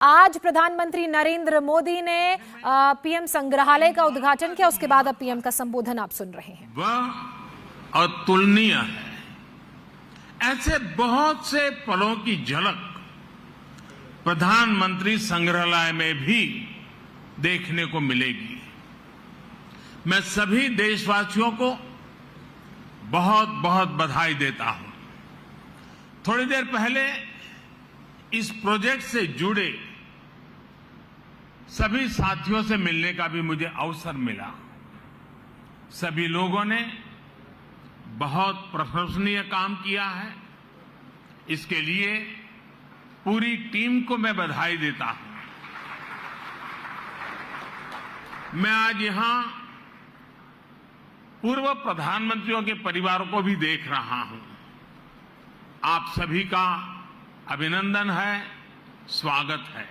आज प्रधानमंत्री नरेंद्र मोदी ने पीएम संग्रहालय का उद्घाटन किया। उसके बाद अब पीएम का संबोधन आप सुन रहे हैं। वह अतुलनीय है। ऐसे बहुत से पलों की झलक प्रधानमंत्री संग्रहालय में भी देखने को मिलेगी। मैं सभी देशवासियों को बहुत बहुत बधाई देता हूं। थोड़ी देर पहले इस प्रोजेक्ट से जुड़े सभी साथियों से मिलने का भी मुझे अवसर मिला। सभी लोगों ने बहुत प्रशंसनीय काम किया है। इसके लिए पूरी टीम को मैं बधाई देता हूं। मैं आज यहां पूर्व प्रधानमंत्रियों के परिवारों को भी देख रहा हूं। आप सभी का अभिनंदन है, स्वागत है।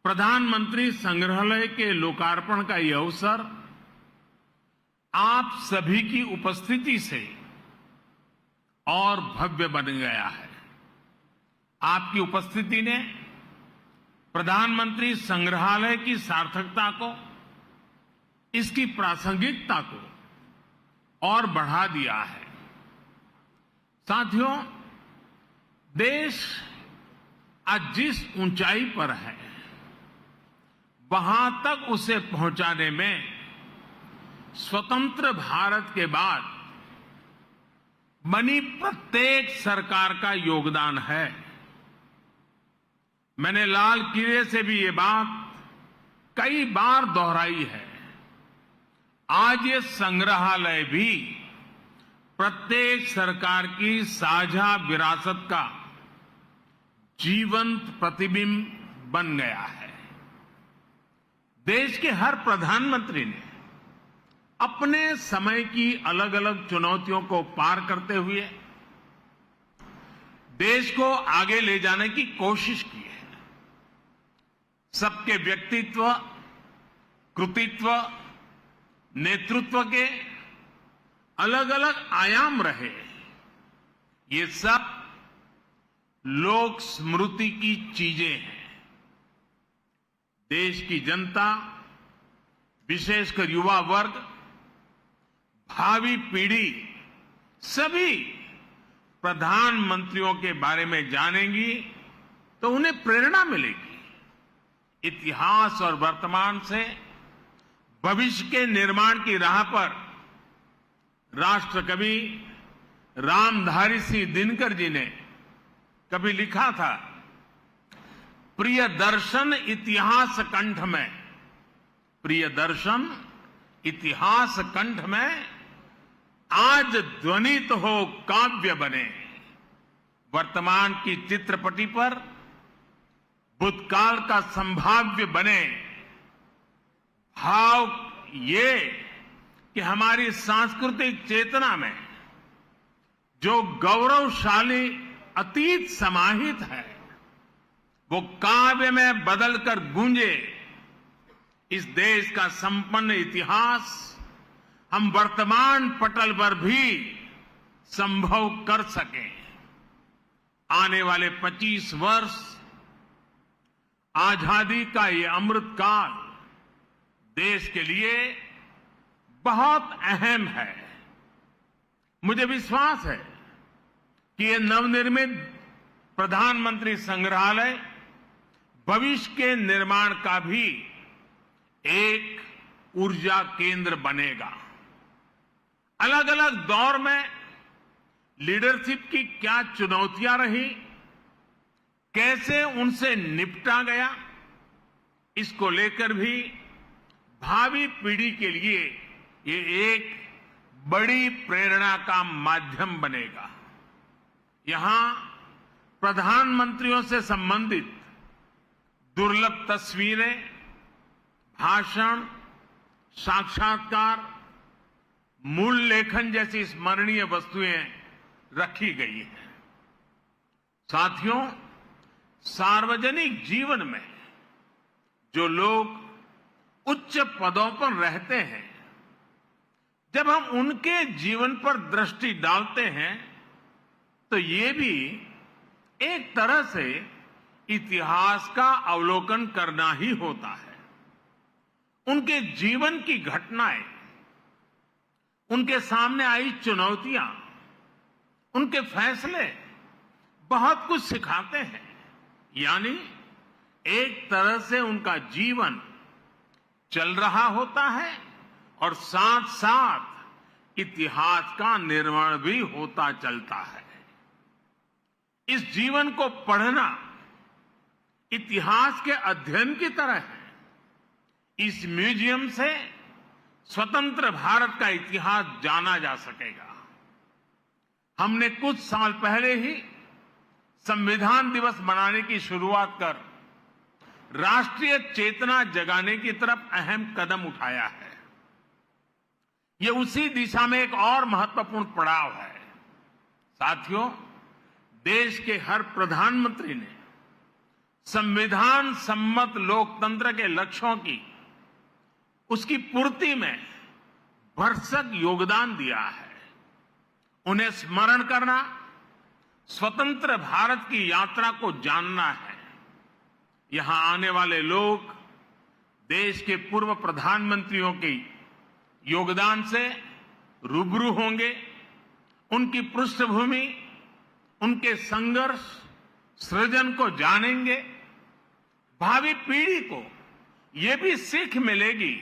प्रधानमंत्री संग्रहालय के लोकार्पण का यह अवसर आप सभी की उपस्थिति से और भव्य बन गया है। आपकी उपस्थिति ने प्रधानमंत्री संग्रहालय की सार्थकता को, इसकी प्रासंगिकता को और बढ़ा दिया है। साथियों, देश आज जिस ऊंचाई पर है, वहां तक उसे पहुंचाने में स्वतंत्र भारत के बाद बनी प्रत्येक सरकार का योगदान है। मैंने लाल किले से भी ये बात कई बार दोहराई है। आज ये संग्रहालय भी प्रत्येक सरकार की साझा विरासत का जीवंत प्रतिबिंब बन गया है। देश के हर प्रधानमंत्री ने अपने समय की अलग अलग चुनौतियों को पार करते हुए देश को आगे ले जाने की कोशिश की है। सबके व्यक्तित्व, कृतित्व, नेतृत्व के अलग अलग आयाम रहे। ये सब लोक स्मृति की चीजें हैं। देश की जनता, विशेषकर युवा वर्ग, भावी पीढ़ी सभी प्रधानमंत्रियों के बारे में जानेंगी तो उन्हें प्रेरणा मिलेगी। इतिहास और वर्तमान से भविष्य के निर्माण की राह पर राष्ट्रकवि रामधारी सिंह दिनकर जी ने कभी लिखा था, प्रिय दर्शन इतिहास कंठ में, प्रिय दर्शन इतिहास कंठ में, आज ध्वनित हो काव्य बने। वर्तमान की चित्रपटी पर भूतकाल का संभाव्य बने। भाव ये कि हमारी सांस्कृतिक चेतना में जो गौरवशाली अतीत समाहित है, वो काव्य में बदलकर गूंजे। इस देश का संपन्न इतिहास हम वर्तमान पटल पर भी संभव कर सकें। आने वाले 25 वर्ष आजादी का ये अमृत काल देश के लिए बहुत अहम है। मुझे विश्वास है कि ये नवनिर्मित प्रधानमंत्री संग्रहालय भविष्य के निर्माण का भी एक ऊर्जा केंद्र बनेगा। अलग अलग दौर में लीडरशिप की क्या चुनौतियां रही, कैसे उनसे निपटा गया, इसको लेकर भी भावी पीढ़ी के लिए ये एक बड़ी प्रेरणा का माध्यम बनेगा। यहां प्रधानमंत्रियों से संबंधित दुर्लभ तस्वीरें, भाषण, साक्षात्कार, मूल लेखन जैसी स्मरणीय वस्तुएं रखी गई हैं। साथियों, सार्वजनिक जीवन में जो लोग उच्च पदों पर रहते हैं, जब हम उनके जीवन पर दृष्टि डालते हैं तो ये भी एक तरह से इतिहास का अवलोकन करना ही होता है। उनके जीवन की घटनाएं, उनके सामने आई चुनौतियां, उनके फैसले बहुत कुछ सिखाते हैं। यानी एक तरह से उनका जीवन चल रहा होता है और साथ साथ इतिहास का निर्माण भी होता चलता है। इस जीवन को पढ़ना इतिहास के अध्ययन की तरह है। इस म्यूजियम से स्वतंत्र भारत का इतिहास जाना जा सकेगा। हमने कुछ साल पहले ही संविधान दिवस मनाने की शुरुआत कर राष्ट्रीय चेतना जगाने की तरफ अहम कदम उठाया है। ये उसी दिशा में एक और महत्वपूर्ण पड़ाव है। साथियों, देश के हर प्रधानमंत्री ने संविधान सम्मत लोकतंत्र के लक्ष्यों की उसकी पूर्ति में भरसक योगदान दिया है। उन्हें स्मरण करना स्वतंत्र भारत की यात्रा को जानना है। यहां आने वाले लोग देश के पूर्व प्रधानमंत्रियों के योगदान से रूबरू होंगे। उनकी पृष्ठभूमि, उनके संघर्ष, सृजन को जानेंगे। भावी पीढ़ी को यह भी सीख मिलेगी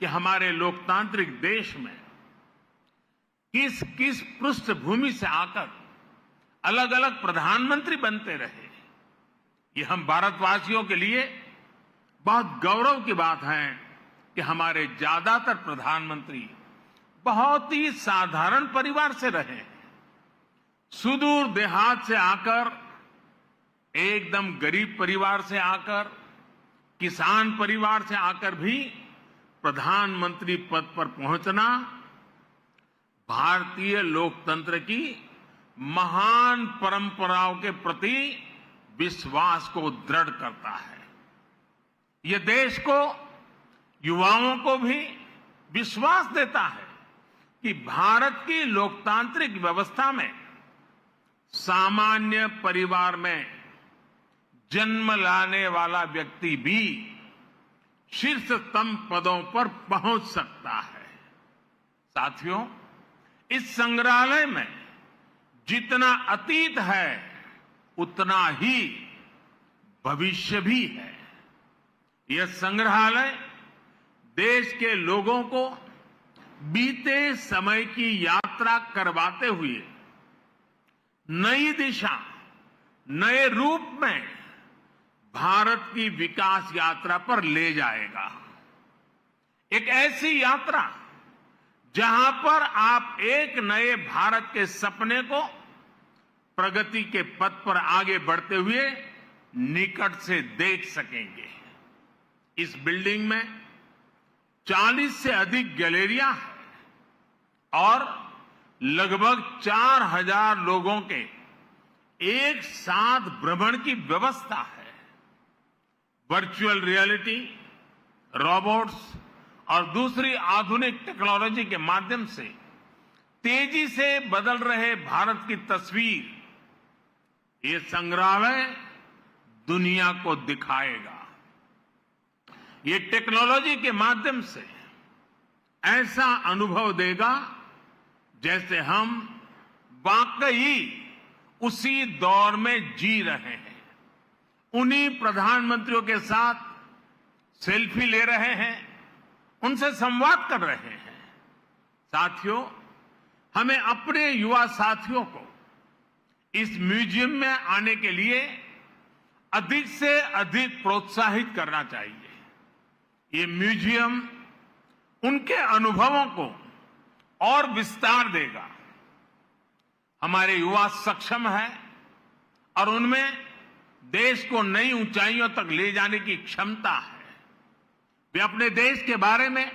कि हमारे लोकतांत्रिक देश में किस किस पृष्ठभूमि से आकर अलग अलग प्रधानमंत्री बनते रहे। ये हम भारतवासियों के लिए बहुत गौरव की बात है कि हमारे ज्यादातर प्रधानमंत्री बहुत ही साधारण परिवार से रहे। सुदूर देहात से आकर, एकदम गरीब परिवार से आकर, किसान परिवार से आकर भी प्रधानमंत्री पद पर पहुंचना भारतीय लोकतंत्र की महान परंपराओं के प्रति विश्वास को दृढ़ करता है। यह देश को, युवाओं को भी विश्वास देता है कि भारत की लोकतांत्रिक व्यवस्था में सामान्य परिवार में जन्म लाने वाला व्यक्ति भी शीर्षतम पदों पर पहुंच सकता है। साथियों, इस संग्रहालय में जितना अतीत है उतना ही भविष्य भी है। यह संग्रहालय देश के लोगों को बीते समय की यात्रा करवाते हुए नई दिशा, नए रूप में भारत की विकास यात्रा पर ले जाएगा। एक ऐसी यात्रा जहां पर आप एक नए भारत के सपने को प्रगति के पथ पर आगे बढ़ते हुए निकट से देख सकेंगे। इस बिल्डिंग में 40 से अधिक गैलरियां हैं और लगभग 4000 लोगों के एक साथ भ्रमण की व्यवस्था है। वर्चुअल रियलिटी, रोबोट्स और दूसरी आधुनिक टेक्नोलॉजी के माध्यम से तेजी से बदल रहे भारत की तस्वीर ये संग्रहालय दुनिया को दिखाएगा। ये टेक्नोलॉजी के माध्यम से ऐसा अनुभव देगा जैसे हम वाकई उसी दौर में जी रहे हैं। उन्हीं प्रधानमंत्रियों के साथ सेल्फी ले रहे हैं, उनसे संवाद कर रहे हैं। साथियों, हमें अपने युवा साथियों को इस म्यूजियम में आने के लिए अधिक से अधिक प्रोत्साहित करना चाहिए। ये म्यूजियम उनके अनुभवों को और विस्तार देगा। हमारे युवा सक्षम है और उनमें देश को नई ऊंचाइयों तक ले जाने की क्षमता है। वे अपने देश के बारे में,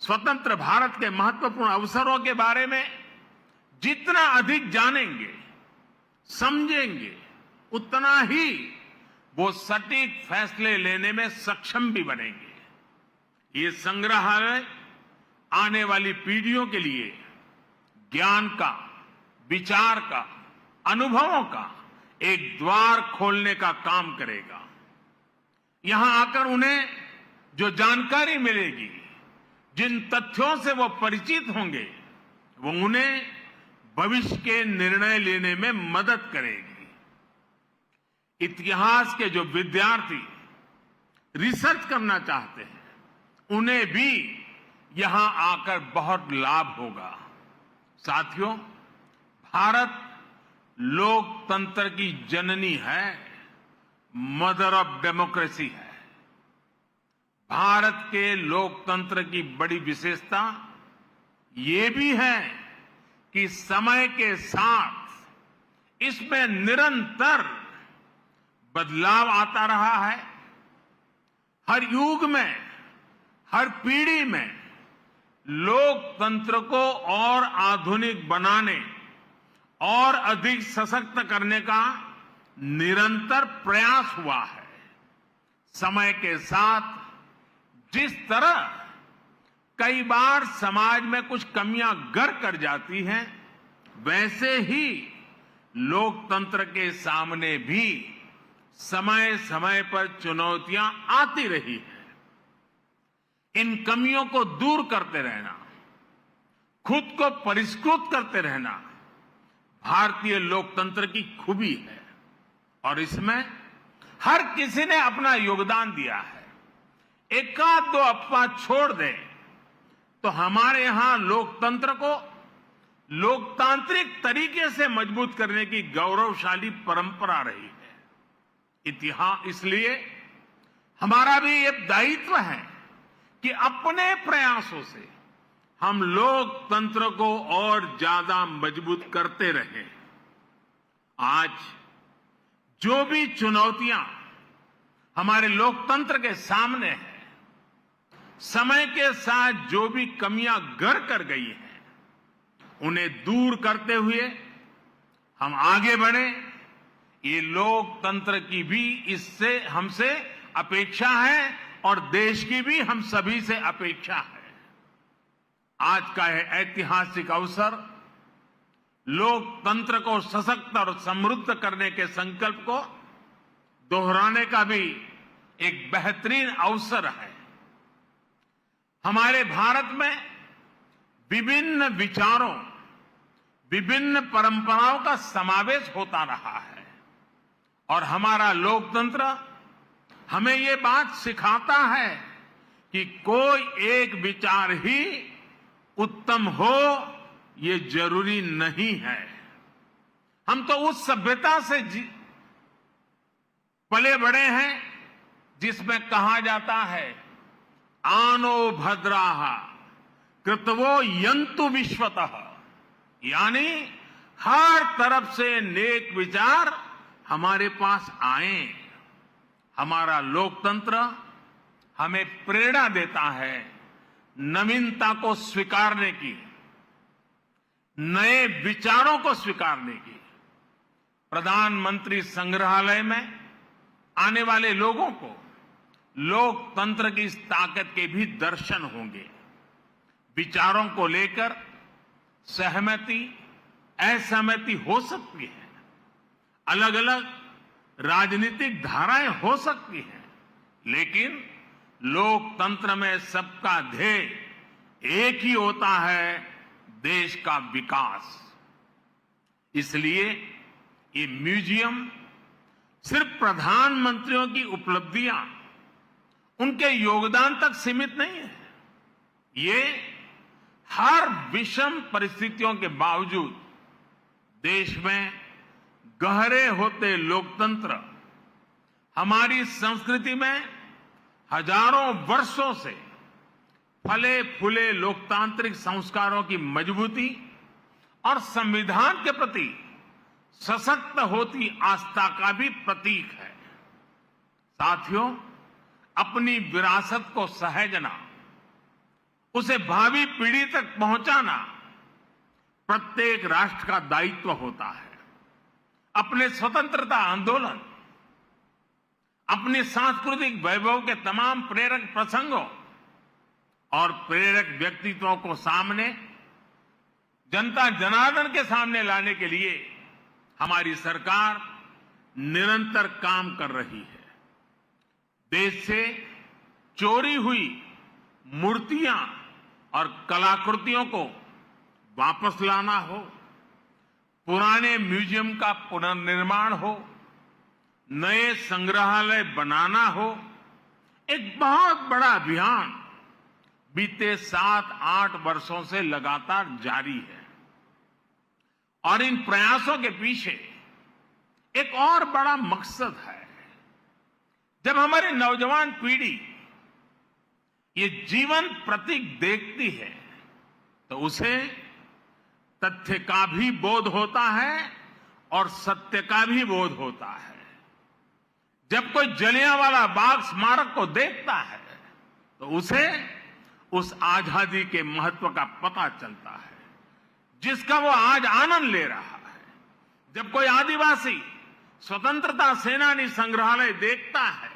स्वतंत्र भारत के महत्वपूर्ण अवसरों के बारे में जितना अधिक जानेंगे, समझेंगे, उतना ही वो सटीक फैसले लेने में सक्षम भी बनेंगे। ये संग्रहालय आने वाली पीढ़ियों के लिए ज्ञान का, विचार का, अनुभवों का एक द्वार खोलने का काम करेगा। यहां आकर उन्हें जो जानकारी मिलेगी, जिन तथ्यों से वो परिचित होंगे, वो उन्हें भविष्य के निर्णय लेने में मदद करेगी। इतिहास के जो विद्यार्थी रिसर्च करना चाहते हैं, उन्हें भी यहां आकर बहुत लाभ होगा। साथियों, भारत लोकतंत्र की जननी है, मदर ऑफ डेमोक्रेसी है। भारत के लोकतंत्र की बड़ी विशेषता ये भी है कि समय के साथ इसमें निरंतर बदलाव आता रहा है। हर युग में, हर पीढ़ी में लोकतंत्र को और आधुनिक बनाने और अधिक सशक्त करने का निरंतर प्रयास हुआ है। समय के साथ जिस तरह कई बार समाज में कुछ कमियां गर कर जाती हैं, वैसे ही लोकतंत्र के सामने भी समय समय पर चुनौतियां आती रही हैं। इन कमियों को दूर करते रहना, खुद को परिष्कृत करते रहना भारतीय लोकतंत्र की खूबी है और इसमें हर किसी ने अपना योगदान दिया है। एकाध दो अफवाह छोड़ दें तो हमारे यहां लोकतंत्र को लोकतांत्रिक तरीके से मजबूत करने की गौरवशाली परंपरा रही है। इतिहास इसलिए हमारा भी ये दायित्व है कि अपने प्रयासों से हम लोकतंत्र को और ज्यादा मजबूत करते रहें। आज जो भी चुनौतियां हमारे लोकतंत्र के सामने हैं, समय के साथ जो भी कमियां घर कर गई हैं, उन्हें दूर करते हुए हम आगे बढ़े। ये लोकतंत्र की भी इससे हमसे अपेक्षा है और देश की भी हम सभी से अपेक्षा है। आज का यह ऐतिहासिक अवसर लोकतंत्र को सशक्त और समृद्ध करने के संकल्प को दोहराने का भी एक बेहतरीन अवसर है। हमारे भारत में विभिन्न विचारों, विभिन्न परंपराओं का समावेश होता रहा है और हमारा लोकतंत्र हमें ये बात सिखाता है कि कोई एक विचार ही उत्तम हो, ये जरूरी नहीं है। हम तो उस सभ्यता से पले बड़े हैं जिसमें कहा जाता है, आनो भद्राः कृतवो यन्तु विश्वतः, यानी हर तरफ से नेक विचार हमारे पास आए। हमारा लोकतंत्र हमें प्रेरणा देता है नवीनता को स्वीकारने की, नए विचारों को स्वीकारने की। प्रधानमंत्री संग्रहालय में आने वाले लोगों को लोकतंत्र की इस ताकत के भी दर्शन होंगे। विचारों को लेकर सहमति, असहमति हो सकती है, अलग अलग राजनीतिक धाराएं हो सकती हैं, लेकिन लोकतंत्र में सबका ध्येय एक ही होता है, देश का विकास। इसलिए ये म्यूजियम सिर्फ प्रधानमंत्रियों की उपलब्धियां, उनके योगदान तक सीमित नहीं है। ये हर विषम परिस्थितियों के बावजूद देश में गहरे होते लोकतंत्र, हमारी संस्कृति में हजारों वर्षों से फले फूले लोकतांत्रिक संस्कारों की मजबूती और संविधान के प्रति सशक्त होती आस्था का भी प्रतीक है। साथियों, अपनी विरासत को सहेजना, उसे भावी पीढ़ी तक पहुंचाना प्रत्येक राष्ट्र का दायित्व होता है। अपने स्वतंत्रता आंदोलन, अपने सांस्कृतिक वैभव के तमाम प्रेरक प्रसंगों और प्रेरक व्यक्तित्वों को सामने, जनता जनार्दन के सामने लाने के लिए हमारी सरकार निरंतर काम कर रही है। देश से चोरी हुई मूर्तियां और कलाकृतियों को वापस लाना हो, पुराने म्यूजियम का पुनर्निर्माण हो, नए संग्रहालय बनाना हो, एक बहुत बड़ा अभियान बीते 7-8 वर्षों से लगातार जारी है। और इन प्रयासों के पीछे एक और बड़ा मकसद है। जब हमारी नौजवान पीढ़ी ये जीवन प्रतीक देखती है तो उसे तथ्य का भी बोध होता है और सत्य का भी बोध होता है। जब कोई जलियांवाला बाग स्मारक को देखता है तो उसे उस आजादी के महत्व का पता चलता है जिसका वो आज आनंद ले रहा है। जब कोई आदिवासी स्वतंत्रता सेनानी संग्रहालय देखता है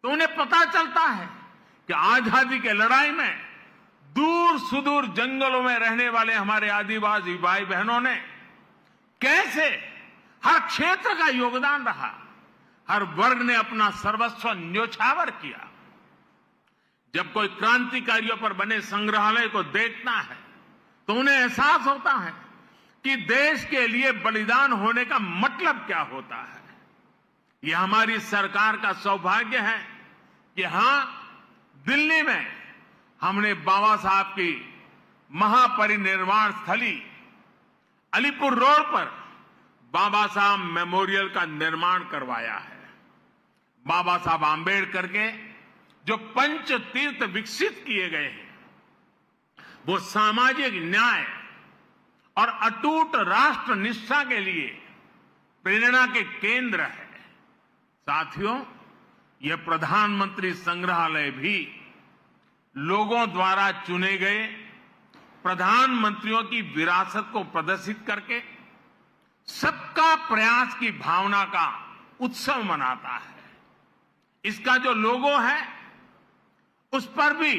तो उन्हें पता चलता है कि आजादी के लड़ाई में दूर सुदूर जंगलों में रहने वाले हमारे आदिवासी भाई बहनों ने कैसे हर क्षेत्र का योगदान रहा, हर वर्ग ने अपना सर्वस्व न्योछावर किया। जब कोई क्रांतिकारियों पर बने संग्रहालय को देखता है तो उन्हें एहसास होता है कि देश के लिए बलिदान होने का मतलब क्या होता है। यह हमारी सरकार का सौभाग्य है कि हां, दिल्ली में हमने बाबा साहब की महापरिनिर्वाण स्थली अलीपुर रोड पर बाबा साहब मेमोरियल का निर्माण करवाया है। बाबा साहब आंबेडकर के जो पंच तीर्थ विकसित किए गए हैं वो सामाजिक न्याय और अटूट राष्ट्र निष्ठा के लिए प्रेरणा के केंद्र है। साथियों, यह प्रधानमंत्री संग्रहालय भी लोगों द्वारा चुने गए प्रधानमंत्रियों की विरासत को प्रदर्शित करके सबका प्रयास की भावना का उत्सव मनाता है। इसका जो लोगो है उस पर भी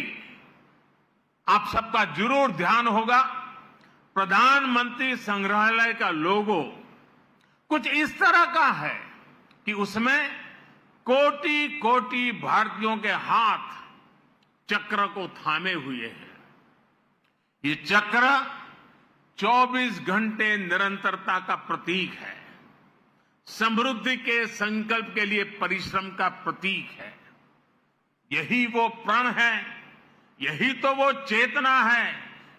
आप सबका जरूर ध्यान होगा। प्रधानमंत्री संग्रहालय का लोगो कुछ इस तरह का है कि उसमें कोटि कोटि भारतीयों के हाथ चक्र को थामे हुए हैं। ये चक्र 24 घंटे निरंतरता का प्रतीक है, समृद्धि के संकल्प के लिए परिश्रम का प्रतीक है। यही वो प्रण है, यही तो वो चेतना है,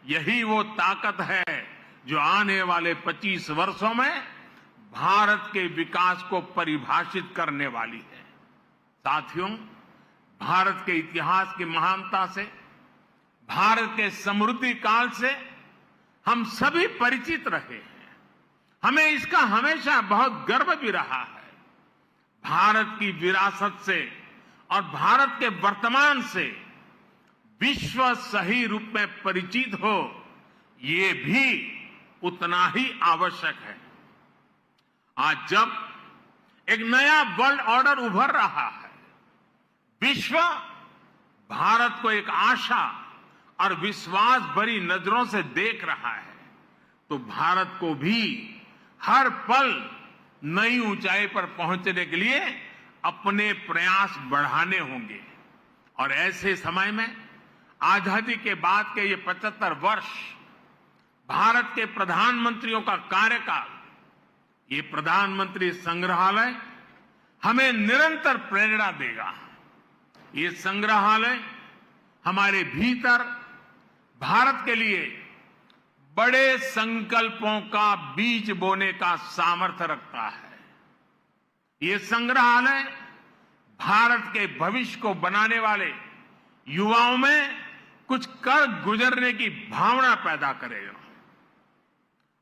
यही वो ताकत है जो आने वाले 25 वर्षों में भारत के विकास को परिभाषित करने वाली है। साथियों, भारत के इतिहास की महानता से, भारत के समृद्धि काल से हम सभी परिचित रहे हैं। हमें इसका हमेशा बहुत गर्व भी रहा है। भारत की विरासत से और भारत के वर्तमान से विश्व सही रूप में परिचित हो, ये भी उतना ही आवश्यक है। आज जब एक नया वर्ल्ड ऑर्डर उभर रहा है, विश्व भारत को एक आशा और विश्वास भरी नजरों से देख रहा है, तो भारत को भी हर पल नई ऊंचाई पर पहुंचने के लिए अपने प्रयास बढ़ाने होंगे। और ऐसे समय में आजादी के बाद के ये 75 वर्ष, भारत के प्रधानमंत्रियों का कार्यकाल, ये प्रधानमंत्री संग्रहालय हमें निरंतर प्रेरणा देगा। ये संग्रहालय हमारे भीतर भारत के लिए बड़े संकल्पों का बीज बोने का सामर्थ्य रखता है। ये संग्रहालय भारत के भविष्य को बनाने वाले युवाओं में कुछ कर गुजरने की भावना पैदा करेगा।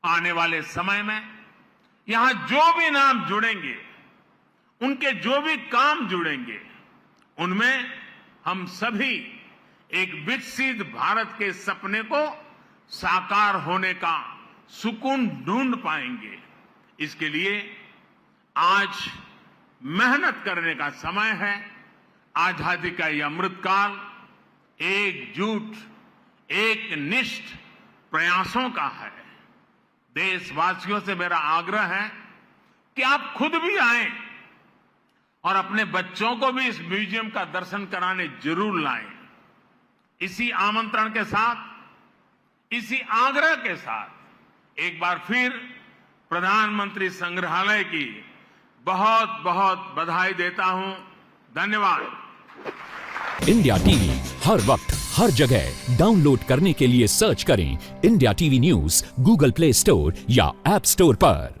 आने वाले समय में यहां जो भी नाम जुड़ेंगे, उनके जो भी काम जुड़ेंगे, उनमें हम सभी एक विकसित भारत के सपने को साकार होने का सुकून ढूंढ पाएंगे। इसके लिए आज मेहनत करने का समय है। आजादी का यह अमृतकाल एकजुट, एक निष्ठ प्रयासों का है। देशवासियों से मेरा आग्रह है कि आप खुद भी आएं और अपने बच्चों को भी इस म्यूजियम का दर्शन कराने जरूर लाएं। इसी आमंत्रण के साथ, इसी आग्रह के साथ एक बार फिर प्रधानमंत्री संग्रहालय की बहुत बहुत बधाई देता हूं। धन्यवाद। इंडिया टीवी हर वक्त हर जगह डाउनलोड करने के लिए सर्च करें India TV news Google play store या ऐप स्टोर पर।